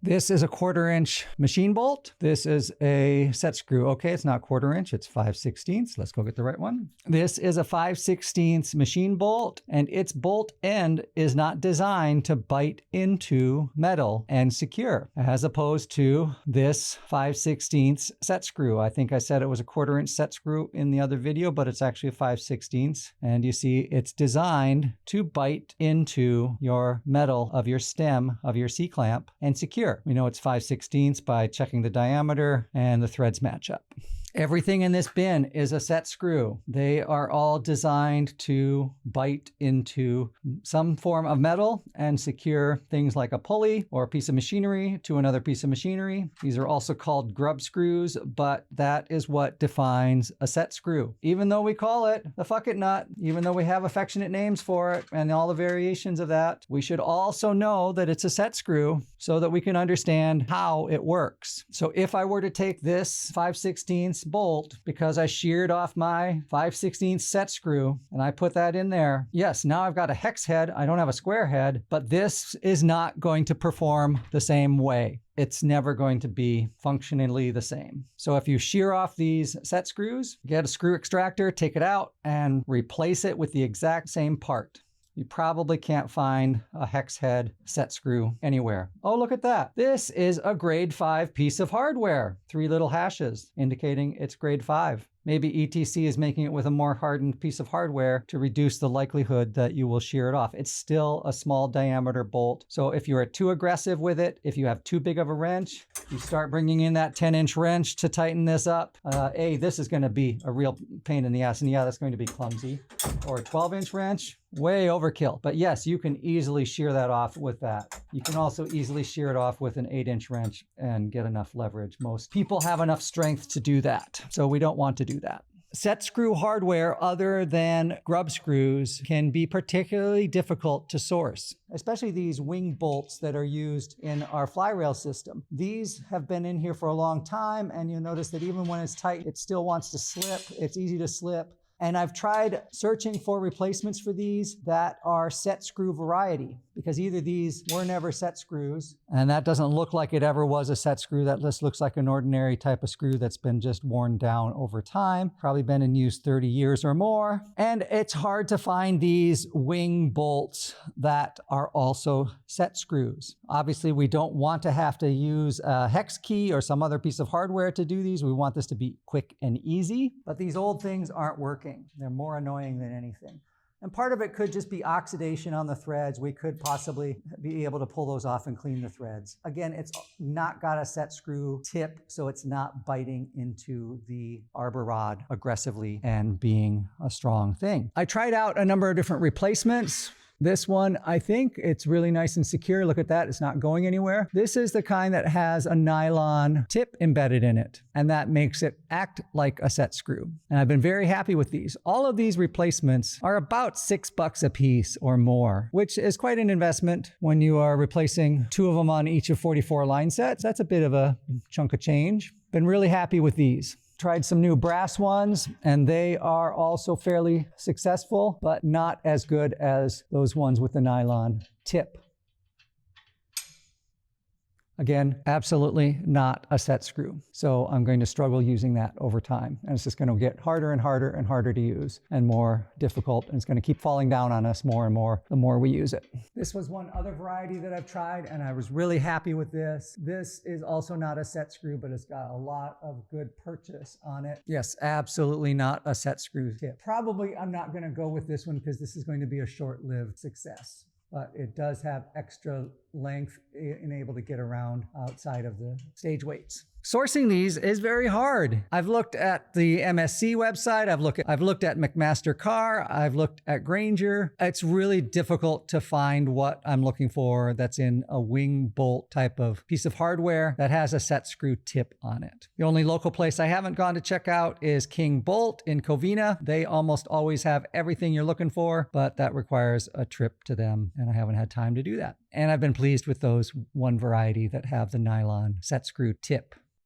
This is a 1/4 inch machine bolt. This is a set screw. Okay, it's not 1/4 inch, it's 5/16. Let's go get the right one. This is a 5/16 machine bolt, and its bolt end is not designed to bite into metal and secure, as opposed to this 5/16 set screw. I think I said it was a 1/4 inch set screw in the other video, but it's actually a 5/16. And you see it's designed to bite into your metal of your stem of your C-clamp and secure. We know it's 5/16 by checking the diameter and the threads match up. Everything in this bin is a set screw. They are all designed to bite into some form of metal and secure things like a pulley or a piece of machinery to another piece of machinery. These are also called grub screws, but that is what defines a set screw. Even though we call it the fuck it nut, even though we have affectionate names for it and all the variations of that, we should also know that it's a set screw so that we can understand how it works. So if I were to take this 5/16 bolt, because I sheared off my 5/16 set screw and I put that in there, yes, now I've got a hex head. I don't have a square head, but this is not going to perform the same way. It's never going to be functionally the same. So if you shear off these set screws, get a screw extractor, take it out and replace it with the exact same part. You probably can't find a hex head set screw anywhere. Oh, look at that. This is a grade 5 piece of hardware. 3 little hashes indicating it's grade 5. Maybe ETC is making it with a more hardened piece of hardware to reduce the likelihood that you will shear it off. It's still a small diameter bolt. So if you are too aggressive with it, if you have too big of a wrench, you start bringing in that 10-inch wrench to tighten this up. This is going to be a real pain in the ass. And yeah, that's going to be clumsy. Or a 12-inch wrench, way overkill. But yes, you can easily shear that off with that. You can also easily shear it off with an 8-inch wrench and get enough leverage. Most people have enough strength to do that. So we don't want to do that. Set screw hardware other than grub screws can be particularly difficult to source, especially these wing bolts that are used in our fly rail system. These have been in here for a long time, and you'll notice that even when it's tight, it still wants to slip. It's easy to slip. And I've tried searching for replacements for these that are set screw variety, because either these were never set screws, and that doesn't look like it ever was a set screw. That just looks like an ordinary type of screw that's been just worn down over time, probably been in use 30 years or more. And it's hard to find these wing bolts that are also set screws. Obviously, we don't want to have to use a hex key or some other piece of hardware to do these. We want this to be quick and easy, but these old things aren't working. They're more annoying than anything. And part of it could just be oxidation on the threads. We could possibly be able to pull those off and clean the threads. Again, it's not got a set screw tip, so it's not biting into the arbor rod aggressively and being a strong thing. I tried out a number of different replacements. This one, I think it's really nice and secure. Look at that, it's not going anywhere. This is the kind that has a nylon tip embedded in it, and that makes it act like a set screw. And I've been very happy with these. All of these replacements are about $6 a piece or more, which is quite an investment when you are replacing 2 of them on each of 44 line sets. That's a bit of a chunk of change. Been really happy with these. Tried some new brass ones, and they are also fairly successful, but not as good as those ones with the nylon tip. Again, absolutely not a set screw. So I'm going to struggle using that over time. And it's just going to get harder and harder and harder to use and more difficult. And it's going to keep falling down on us more and more the more we use it. This was one other variety that I've tried, and I was really happy with this. This is also not a set screw, but it's got a lot of good purchase on it. Yes, absolutely not a set screw tip. Probably I'm not going to go with this one because this is going to be a short-lived success. But it does have extra length and able to get around outside of the stage weights. Sourcing these is very hard. I've looked at the MSC website. I've looked at McMaster Carr. I've looked at Granger. It's really difficult to find what I'm looking for that's in a wing bolt type of piece of hardware that has a set screw tip on it. The only local place I haven't gone to check out is King Bolt in Covina. They almost always have everything you're looking for, but that requires a trip to them, and I haven't had time to do that. And I've been pleased with those one variety that have the nylon set screw tip.